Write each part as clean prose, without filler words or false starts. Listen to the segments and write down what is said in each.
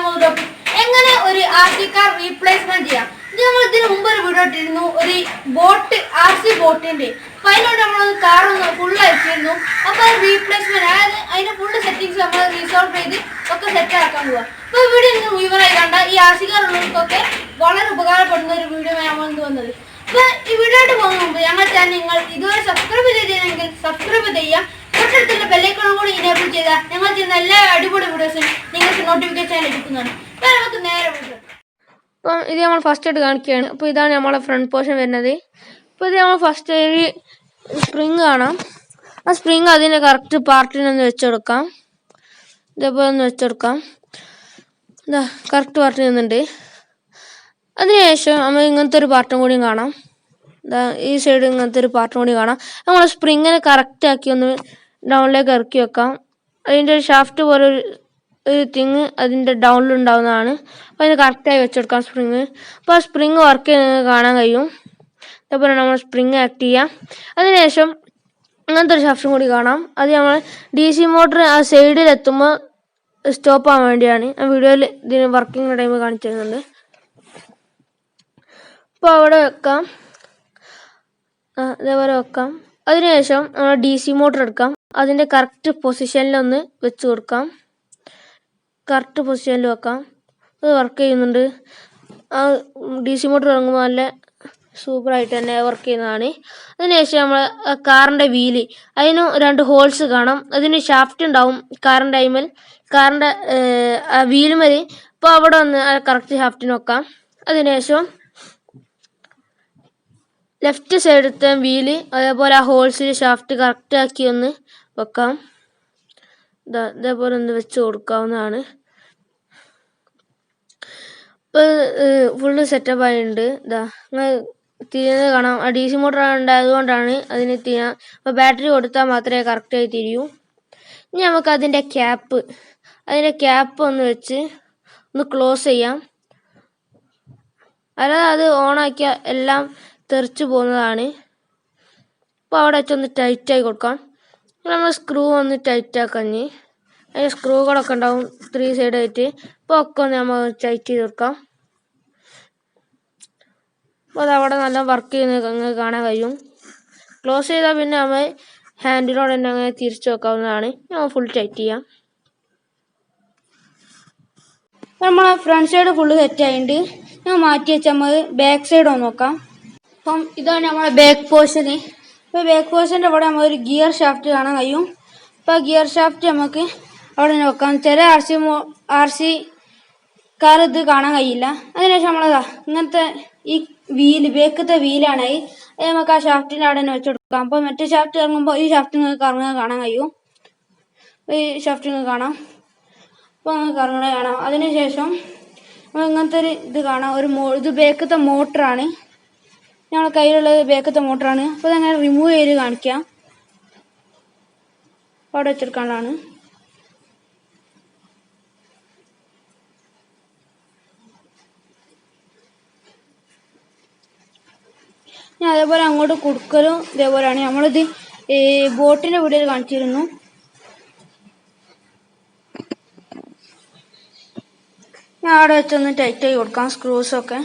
പോകുന്ന ടോപ്പിക് എങ്ങനെ ഒരു RC കാർ റീപ്ലേസ്മെന്റ് ചെയ്യാം. ഇത് നമ്മൾ ഇതിന് മുമ്പ് ഒരു വീഡിയോ ഇട്ടിരുന്നു, ഒരു ബോട്ട് RC ബോട്ടിന്റെ. അപ്പൊ അതിനോട് നമ്മൾ കാർ ഒന്ന് ഫുൾ അയച്ചിരുന്നു. അപ്പൊ അത് റീപ്ലേസ്മെന്റ്, അതായത് അതിന്റെ ഫുള്ള് സെറ്റിംഗ്സ് നമ്മൾ റീസോൾവ് ചെയ്ത് ഒക്കെ സെറ്റ് ആക്കാൻ പോവാം. അപ്പൊ വീഡിയോ നിങ്ങൾ മുഴുവനായി കണ്ട ഈ RC കാർ ഉള്ളവർക്കൊക്കെ വളരെ ഉപകാരപ്പെടുന്ന ഒരു വീഡിയോ നമ്മൾ വന്നത്. അപ്പൊ ഈ വീഡിയോ ആയിട്ട് പോകുന്ന മുമ്പ് ഞങ്ങൾ ചാനൽ നിങ്ങൾ ഇതുവരെ സബ്സ്ക്രൈബ് ചെയ്തില്ലെങ്കിൽ സബ്സ്ക്രൈബ് ചെയ്യാം. തൊട്ടടുത്തുള്ള ബെല്ലൈക്കണും കൂടി ഇനേബിൾ ചെയ്താൽ ഞങ്ങൾ ചെയ്യുന്ന എല്ലാ അടിപൊളി വീഡിയോസും നിങ്ങൾക്ക് നോട്ടിഫിക്കേഷൻ ലഭിക്കുന്നതാണ്. അപ്പോൾ നമുക്ക് നേരെ വീഡിയോ. അപ്പം ഇത് നമ്മൾ ഫസ്റ്റ് ആയിട്ട് കാണിക്കുകയാണ്. അപ്പോൾ ഇതാണ് നമ്മളെ ഫ്രണ്ട് പോർഷൻ വരുന്നത്. അപ്പോൾ ഇത് നമ്മൾ ഫസ്റ്റ് ഒരു സ്പ്രിങ് കാണാം. ആ സ്പ്രിങ് അതിൻ്റെ കറക്റ്റ് പാർട്ടിനൊന്ന് വെച്ചെടുക്കാം. ഇതേപോലെ ഒന്ന് വെച്ചെടുക്കാം. ഇതാ കറക്റ്റ് പാർട്ടി നിന്നുണ്ട്. അതിനുശേഷം നമ്മൾ ഇങ്ങനത്തെ ഒരു പാർട്ടും കൂടിയും കാണാം. ഈ സൈഡ് ഇങ്ങനത്തെ ഒരു പാർട്ടും കൂടി കാണാം. നമ്മൾ സ്പ്രിങ്ങിനെ കറക്റ്റ് ആക്കി ഒന്ന് ഡൗണിലേക്ക് ഇറക്കി വെക്കാം. അതിൻ്റെ ഒരു ഷാഫ്റ്റ് പോലെ ഒരു തിങ് അതിൻ്റെ ഡൗണിലുണ്ടാവുന്നതാണ്. അപ്പോൾ അതിന് കറക്റ്റായി വെച്ചെടുക്കാം സ്പ്രിങ്. അപ്പോൾ ആ സ്പ്രിങ് വർക്ക് ചെയ്യുന്നത് കാണാൻ കഴിയും. അതേപോലെ നമ്മൾ സ്പ്രിങ് ആക്ട് ചെയ്യാം. അതിനുശേഷം അങ്ങനത്തെ ഒരു ഷാഫ്റ്റും കൂടി കാണാം. അത് നമ്മൾ DC മോട്ടർ ആ സൈഡിൽ എത്തുമ്പോൾ സ്റ്റോപ്പ് ആവാൻ വേണ്ടിയാണ്. ആ വീഡിയോയിൽ ഇതിന് വർക്കിംഗ് ടൈം കാണിച്ചു തരുന്നുണ്ട്. അപ്പോൾ അവിടെ വെക്കാം, അതേപോലെ വെക്കാം. അതിനുശേഷം നമ്മൾ DC മോട്ടർ എടുക്കാം. അതിൻ്റെ കറക്റ്റ് പൊസിഷനിലൊന്ന് വെച്ച് കൊടുക്കാം. കറക്റ്റ് പൊസിഷനിൽ വെക്കാം. അത് വർക്ക് ചെയ്യുന്നുണ്ട്. ആ DC മോട്ടർ ഇറങ്ങുമ്പോൾ നല്ല സൂപ്പറായിട്ട് തന്നെ വർക്ക് ചെയ്യുന്നതാണ്. അതിനുശേഷം നമ്മൾ കാറിൻ്റെ വീല്, അതിന് 2 ഹോൾസ് കാണാം. അതിന് ഷാഫ്റ്റ് ഉണ്ടാവും കാറിൻ്റെ അയിമൽ, കാറിൻ്റെ വീലുമേൽ. അപ്പോൾ അവിടെ ഒന്ന് കറക്റ്റ് ഷാഫ്റ്റിന് വെക്കാം. അതിനുശേഷം ലെഫ്റ്റ് സൈഡത്തെ വീല് അതേപോലെ ആ ഹോൾസിൽ ഷാഫ്റ്റ് കറക്റ്റ് ആക്കി ഒന്ന് വെക്കാം. ഇതേപോലെ ഒന്ന് വെച്ച് കൊടുക്കാവുന്നതാണ്. ഇപ്പോൾ ഫുള്ള് സെറ്റപ്പ് ആയിട്ടുണ്ട്. തിരിയുന്നത് കാണാം. ആ DC മോട്ടർ ഉണ്ടായതുകൊണ്ടാണ് അതിന് തിരിയാൻ. അപ്പോൾ ബാറ്ററി കൊടുത്താൽ മാത്രമേ കറക്റ്റായി തിരിയൂ. ഇനി നമുക്ക് അതിൻ്റെ ക്യാപ്പ് ഒന്ന് വെച്ച് ഒന്ന് ക്ലോസ് ചെയ്യാം. അല്ലാതെ അത് ഓണാക്കിയാൽ എല്ലാം തെറിച്ച് പോകുന്നതാണ്. അപ്പോൾ അവിടെ വെച്ചൊന്ന് ടൈറ്റായി കൊടുക്കാം. നമ്മൾ സ്ക്രൂ ഒന്ന് ടൈറ്റാക്കാം. അതിന് സ്ക്രൂകളൊക്കെ ഉണ്ടാവും 3 സൈഡായിട്ട്. അപ്പോൾ ഒക്കെ ഒന്ന് നമ്മൾ ടൈറ്റ് ചെയ്ത് കൊടുക്കാം. അപ്പോൾ അതവിടെ നല്ല വർക്ക് ചെയ്യുന്നത് അങ്ങനെ കാണാൻ കഴിയും. ക്ലോസ് ചെയ്താൽ പിന്നെ നമ്മൾ ഹാൻഡിലോടെ തന്നെ അങ്ങനെ തിരിച്ചു വെക്കാവുന്നതാണ്. നമ്മൾ ഫുൾ ടൈറ്റ് ചെയ്യാം. നമ്മളെ ഫ്രണ്ട് സൈഡ് ഫുള്ള് സെറ്റ് ആയിട്ടുണ്ട്. ഞാൻ മാറ്റി വെച്ചാൽ നമ്മൾ ബാക്ക് സൈഡ് ഒന്ന് നോക്കാം. അപ്പം ഇതാണ് നമ്മളെ ബാക്ക് പോർഷന്. ഇപ്പോൾ ബാക്ക് പോർഷൻ്റെ അവിടെ നമ്മളൊരു ഗിയർ ഷാഫ്റ്റ് കാണാൻ കഴിയും. അപ്പോൾ ഗിയർ ഷാഫ്റ്റ് നമുക്ക് അവിടെ വെക്കാം. ചില RC കാർ ഇത് കാണാൻ കഴിയില്ല. അതിനുശേഷം നമ്മളതാ ഇങ്ങനത്തെ ഈ ബേക്കത്തെ വീലാണ്. അത് നമുക്ക് ആ ഷാഫ്റ്റിൻ്റെ അവിടെ തന്നെ വെച്ചെടുക്കാം. അപ്പോൾ മറ്റേ ഷാഫ്റ്റ് ഇറങ്ങുമ്പോൾ ഈ ഷാഫ്റ്റ് നിങ്ങൾക്ക് കറങ്ങുന്നത് കാണാൻ കഴിയും. ഈ ഷാഫ്റ്റ് നിങ്ങൾക്ക് കാണാം. അപ്പോൾ നിങ്ങൾക്ക് കറങ്ങുന്നത് കാണാം. അതിനുശേഷം നമ്മൾ ഇങ്ങനത്തെ ഒരു ഇത് കാണാം. ഇത് ബേക്കത്തെ മോട്ടറാണ്. ഞങ്ങളുടെ കയ്യിലുള്ളത് ബേക്കത്തെ മോട്ടറാണ്. അപ്പോൾ അതങ്ങനെ റിമൂവ് ചെയ്ത് കാണിക്കാം. അവിടെ വെച്ചെടുക്കാനുള്ളതാണ്. ഞാൻ അതേപോലെ അങ്ങോട്ട് കൊടുക്കലും ഇതേപോലെയാണ്. നമ്മളിത് ബോട്ടിൻ്റെ വീഡിയോയിൽ കാണിച്ചിരുന്നു. ഞാൻ അവിടെ വെച്ചൊന്ന് ടൈറ്റായി കൊടുക്കാം സ്ക്രൂസൊക്കെ.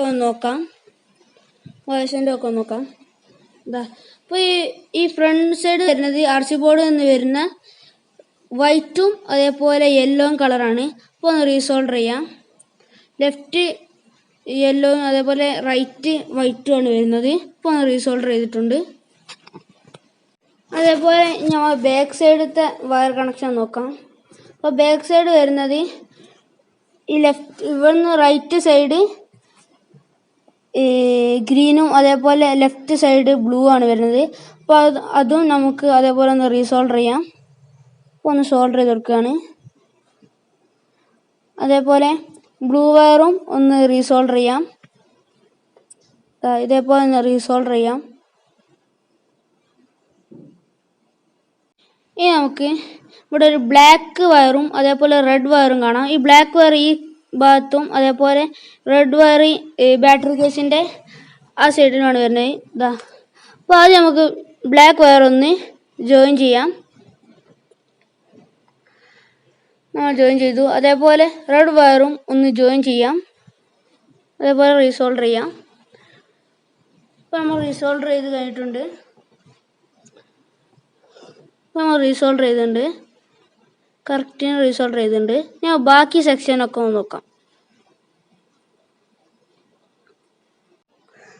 ഒന്ന് നോക്കാം, വയസ്സിൻ്റെ ഒക്കെ നോക്കാം. അപ്പോൾ ഈ ഫ്രണ്ട് സൈഡ് വരുന്നത് RC ബോർഡിൽ നിന്ന് വരുന്ന വൈറ്റും അതേപോലെ യെല്ലോയും കളറാണ്. അപ്പോൾ ഒന്ന് റീസോൾഡർ ചെയ്യാം. ലെഫ്റ്റ് യെല്ലോയും അതേപോലെ റൈറ്റ് വൈറ്റും ആണ് വരുന്നത്. ഇപ്പോൾ ഒന്ന് റീസോൾഡർ ചെയ്തിട്ടുണ്ട്. അതേപോലെ നമ്മൾ ബാക്ക് സൈഡത്തെ വയർ കണക്ഷൻ നോക്കാം. അപ്പോൾ ബാക്ക് സൈഡ് വരുന്നത് ഈ ഇവിടുന്ന് റൈറ്റ് സൈഡ് ഗ്രീനും അതേപോലെ ലെഫ്റ്റ് സൈഡ് ബ്ലൂ ആണ് വരുന്നത്. അപ്പോൾ അതും നമുക്ക് അതേപോലെ ഒന്ന് റീസോൾഡർ ചെയ്യാം. അപ്പോൾ ഒന്ന് സോൾഡർ ചെയ്ത് കൊടുക്കുകയാണ്. അതേപോലെ ബ്ലൂ വയറും ഒന്ന് റീസോൾഡർ ചെയ്യാം. ഇതേപോലെ ഒന്ന് റീസോൾഡർ ചെയ്യാം. ഇനി നമുക്ക് ഇവിടെ ഒരു ബ്ലാക്ക് വയറും അതേപോലെ റെഡ് വയറും കാണാം. ഈ ബ്ലാക്ക് വയർ ഈ ഭാഗത്തും അതേപോലെ റെഡ് വയർ ബാറ്ററി കേസിൻ്റെ ആ സൈഡിലുമാണ് വരുന്നത്. അപ്പോൾ ആദ്യം നമുക്ക് ബ്ലാക്ക് വയർ ഒന്ന് ജോയിൻ ചെയ്യാം. നമ്മൾ ജോയിൻ ചെയ്തു. അതേപോലെ റെഡ് വയറും ഒന്ന് ജോയിൻ ചെയ്യാം. അതേപോലെ റീസോൾഡർ ചെയ്യാം. ഇപ്പോൾ നമ്മൾ റീസോൾഡർ ചെയ്ത് കഴിഞ്ഞിട്ടുണ്ട്. നമ്മൾ റീസോൾഡർ ചെയ്തിട്ടുണ്ട്, കറക്റ്റിന് റീസോൾഡർ ചെയ്തിട്ടുണ്ട്. ഞാൻ ബാക്കി സെക്ഷനൊക്കെ ഒന്ന് നോക്കാം.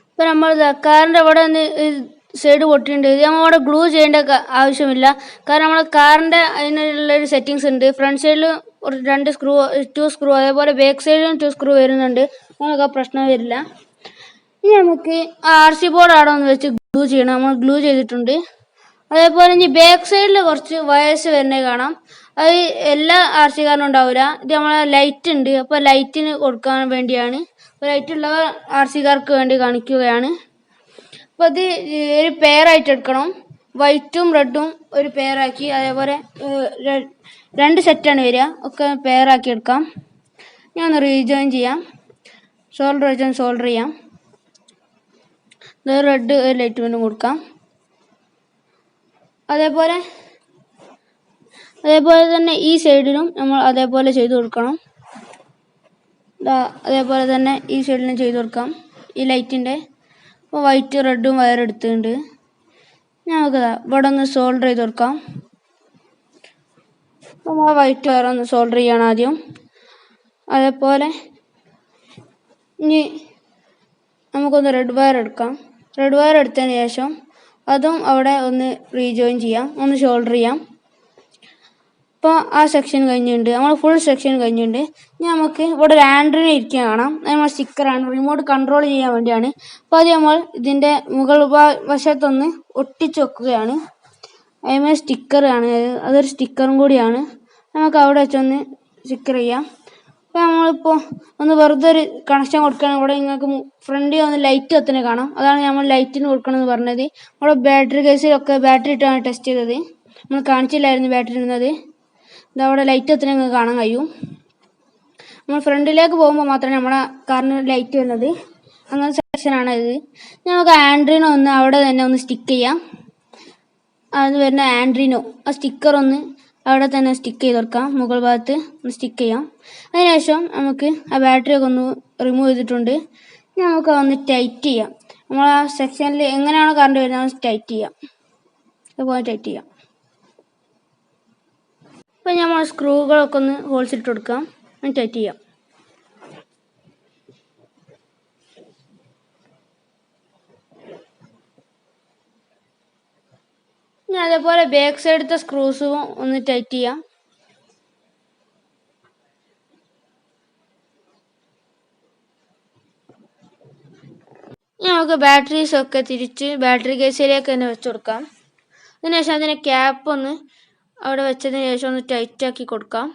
ഇപ്പം നമ്മൾ കാറിൻ്റെ അവിടെ നിന്ന് സൈഡ് പൊട്ടിയിട്ടുണ്ട്. ഇത് നമ്മളവിടെ ഗ്ലൂ ചെയ്യേണ്ട ആവശ്യമില്ല. കാരണം നമ്മുടെ കാറിൻ്റെ അതിനുള്ളൊരു സെറ്റിങ്സ് ഉണ്ട്. ഫ്രണ്ട് സൈഡിൽ ഒരു 2 സ്ക്രൂ അതേപോലെ ബാക്ക് സൈഡിലും 2 സ്ക്രൂ വരുന്നുണ്ട്. അങ്ങനെയൊക്കെ പ്രശ്നം വരില്ല. ഇനി നമുക്ക് RC ബോർഡ് അവിടെ ഒന്ന് വെച്ച് ഗ്ലൂ ചെയ്യണം. നമ്മൾ ഗ്ലൂ ചെയ്തിട്ടുണ്ട്. അതേപോലെ ഇനി ബാക്ക് സൈഡിൽ കുറച്ച് വയേഴ്സ് വരുന്നത് കാണാം. അത് എല്ലാ RC കാറിനും ഉണ്ടാവില്ല. ഇത് നമ്മളെ ലൈറ്റ് ഉണ്ട്, അപ്പോൾ ലൈറ്റിന് കൊടുക്കാൻ വേണ്ടിയാണ്. അപ്പോൾ ലൈറ്റുള്ള RC കാർക്ക് വേണ്ടി കാണിക്കുകയാണ്. അപ്പോൾ അത് ഒരു പെയറായിട്ട് എടുക്കണം. വൈറ്റും റെഡും ഒരു പെയറാക്കി, അതേപോലെ 2 സെറ്റാണ് വരിക. ഒക്കെ പെയറാക്കി എടുക്കാം. ഞാൻ ഒന്ന് റീജോയിൻ ചെയ്യാം. ഷോൾഡർ വെച്ച് ഷോൾഡർ ചെയ്യാം. റെഡ് ഒരു ലൈറ്റ് വീണ്ടും കൊടുക്കാം. അതേപോലെ തന്നെ ഈ സൈഡിലും നമ്മൾ അതേപോലെ ചെയ്ത് കൊടുക്കണം. അതേപോലെ തന്നെ ഈ സൈഡിലും ചെയ്ത് കൊടുക്കാം. ഈ ലൈറ്റിൻ്റെ അപ്പോൾ വൈറ്റ് റെഡും വയർ എടുത്തിട്ടുണ്ട്. നമുക്ക് ഇവിടെ ഒന്ന് സോൾഡർ ചെയ്ത് കൊടുക്കാം. നമ്മൾ വൈറ്റ് വയർ ഒന്ന് സോൾഡർ ചെയ്യണം ആദ്യം. അതേപോലെ ഇനി നമുക്കൊന്ന് റെഡ് വയർ എടുക്കാം. റെഡ് വയർ എടുത്തതിന് ശേഷം അതും അവിടെ ഒന്ന് റീജോയിൻ ചെയ്യാം, ഒന്ന് ഷോൾഡർ ചെയ്യാം. അപ്പോൾ ആ സെക്ഷൻ കഴിഞ്ഞിട്ടുണ്ട്, നമ്മൾ ഫുൾ സെക്ഷൻ കഴിഞ്ഞിട്ടുണ്ട്. ഇനി നമുക്ക് ഇവിടെ ഒരു ആൻഡ്രിനെ ഇരിക്കാൻ കാണാം. നമ്മൾ സ്റ്റിക്കറാണ്, റിമോട്ട് കൺട്രോൾ ചെയ്യാൻ വേണ്ടിയാണ്. അപ്പോൾ അത് നമ്മൾ ഇതിൻ്റെ മുകൾ വശത്തൊന്ന് ഒട്ടിച്ച് വെക്കുകയാണ്. അതിന്മേൽ സ്റ്റിക്കറാണ്, അതൊരു സ്റ്റിക്കറും കൂടിയാണ്. നമുക്ക് അവിടെ വെച്ചൊന്ന് സ്റ്റിക്കർ ചെയ്യാം. അപ്പോൾ നമ്മളിപ്പോൾ ഒന്ന് വെറുതെ ഒരു കണക്ഷൻ കൊടുക്കുകയാണ്. ഇവിടെ നിങ്ങൾക്ക് ഫ്രണ്ടിൽ ഒന്ന് ലൈറ്റ് കത്തുന്നത് കാണാം. അതാണ് നമ്മൾ ലൈറ്റിന് കൊടുക്കണമെന്ന് പറഞ്ഞത്. ഇവിടെ ബാറ്ററി കേസിലൊക്കെ ബാറ്ററി ഇട്ടാണ് ടെസ്റ്റ് ചെയ്തത്. നമ്മൾ കാണിച്ചില്ലായിരുന്നു ബാറ്ററി ഇടുന്നത്. ഇതവിടെ ലൈറ്റ് കത്തുന്നത് നിങ്ങൾക്ക് കാണാൻ കഴിയും. നമ്മൾ ഫ്രണ്ടിലേക്ക് പോകുമ്പോൾ മാത്രമേ നമ്മുടെ കാറിന് ലൈറ്റ് വരുന്നത്. അങ്ങനെ സെക്ഷനാണ് ഇത്. നമുക്ക് ആൻഡ്രീനോ ഒന്ന് അവിടെ തന്നെ ഒന്ന് സ്റ്റിക്ക് ചെയ്യാം. അത് വരുന്ന ആൻഡ്രീനോ ആ സ്റ്റിക്കർ ഒന്ന് അവിടെ തന്നെ സ്റ്റിക്ക് ചെയ്ത് കൊടുക്കാം. മുകൾ ഭാഗത്ത് ഒന്ന് സ്റ്റിക്ക് ചെയ്യാം. അതിനുശേഷം നമുക്ക് ആ ബാറ്ററിയൊക്കെ ഒന്ന് റിമൂവ് ചെയ്തിട്ടുണ്ട്. ഇനി നമുക്ക് ഒന്ന് ടൈറ്റ് ചെയ്യാം. നമ്മൾ ആ സെക്ഷനിൽ എങ്ങനെയാണോ കറണ്ട് വരുന്നത് അത് ടൈറ്റ് ചെയ്യാം. അതുപോലെ ടൈറ്റ് ചെയ്യാം. ഇപ്പം നമ്മൾ സ്ക്രൂകളൊക്കെ ഒന്ന് ഹോൾസ് ഇട്ട് കൊടുക്കാം. ടൈറ്റ് ചെയ്യാം. ഇനി അതേപോലെ ബാക്ക് സൈഡത്തെ സ്ക്രൂസും ഒന്ന് ടൈറ്റ് ചെയ്യാം. ഇനി നമുക്ക് ബാറ്ററീസൊക്കെ തിരിച്ച് ബാറ്ററി കേസിലേക്ക് തന്നെ വെച്ച് കൊടുക്കാം. അതിനുശേഷം അതിൻ്റെ ക്യാപ്പ് ഒന്ന് അവിടെ വെച്ചതിന് ശേഷം ഒന്ന് ടൈറ്റാക്കി കൊടുക്കാം.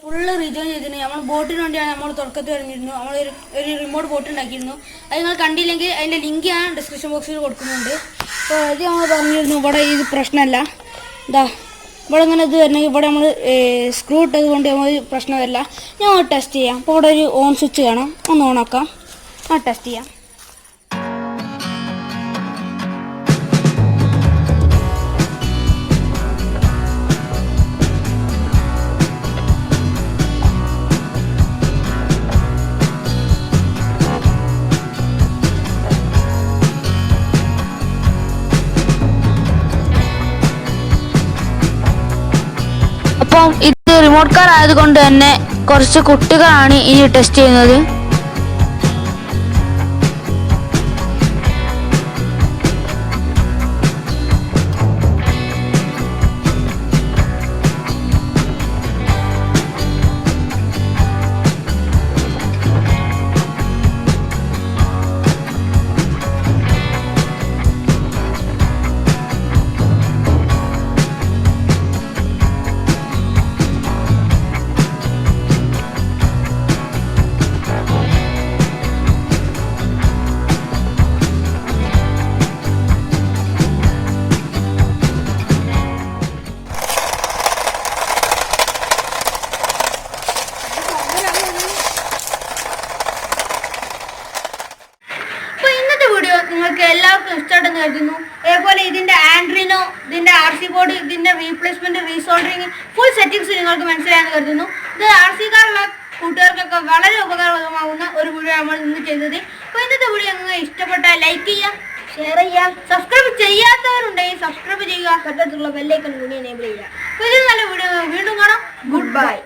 ഫുള്ള് റീജോയിൻ ചെയ്തിട്ടുണ്ട്. നമ്മൾ ബോട്ടിന് വേണ്ടിയാണ് നമ്മൾ തുടക്കത്തിൽ പറഞ്ഞിരുന്നു. നമ്മൾ ഒരു റിമോട്ട് ബോട്ട് ഉണ്ടാക്കിയിരുന്നു. അത് നിങ്ങൾ കണ്ടില്ലെങ്കിൽ അതിൻ്റെ ലിങ്ക് ഞാൻ ഡിസ്ക്രിപ്ഷൻ ബോക്സിൽ കൊടുക്കുന്നുണ്ട്. അപ്പോൾ അത് നമ്മൾ പറഞ്ഞിരുന്നു ഇവിടെ ഇത് പ്രശ്നമല്ല. ഇവിടെ ഇങ്ങനെ ഇത് വരണമെങ്കിൽ ഇവിടെ നമ്മൾ സ്ക്രൂ ഇട്ടത് കൊണ്ട് നമ്മൾ പ്രശ്നം വരില്ല. ഞാൻ ടെസ്റ്റ് ചെയ്യാം. അപ്പോൾ ഇവിടെ ഒരു ഓൺ സ്വിച്ച് കാണാം, ഒന്ന് ഓണാക്കാം. ടെസ്റ്റ് ചെയ്യാം. അപ്പം ഇത് റിമോട്ട് കാർ ആയതുകൊണ്ട് തന്നെ കുറച്ച് കുട്ടികളാണ് ഇനി ടെസ്റ്റ് ചെയ്യുന്നത്. നിങ്ങൾക്ക് എല്ലാവർക്കും ഇഷ്ടമായിട്ടെന്ന് കരുതുന്നു. അതേപോലെ ഇതിന്റെ ആൻഡ്രിനോ ഇതിന്റെ RC ഇതിന്റെ റീപ്ലേസ്മെന്റ് റീസോൾഡറിങ് ഫുൾ സെറ്റിംഗ്സ് നിങ്ങൾക്ക് മനസ്സിലായെന്ന് കരുതുന്നു. ഇത് RC കാറുള്ള കൂട്ടുകാർക്കൊക്കെ വളരെ ഉപകാരപ്രദമാകുന്ന ഒരു വീഡിയോ നമ്മൾ ഇന്ന് ചെയ്തത്. അപ്പോൾ ഇന്നത്തെ വീഡിയോ നിങ്ങൾക്ക് ഇഷ്ടപ്പെട്ടാൽ ലൈക്ക് ചെയ്യുക, ഷെയർ ചെയ്യുക, സബ്സ്ക്രൈബ് ചെയ്യാത്തവരുണ്ടെങ്കിൽ സബ്സ്ക്രൈബ് ചെയ്യുക, തൊട്ടടുത്തുള്ള ബെല്ലൈക്കൺ കൂടി എനേബിൾ ചെയ്യുക. അപ്പോൾ ഇതിൽ നല്ല വീഡിയോ വീണ്ടും കാണാം. Good bye.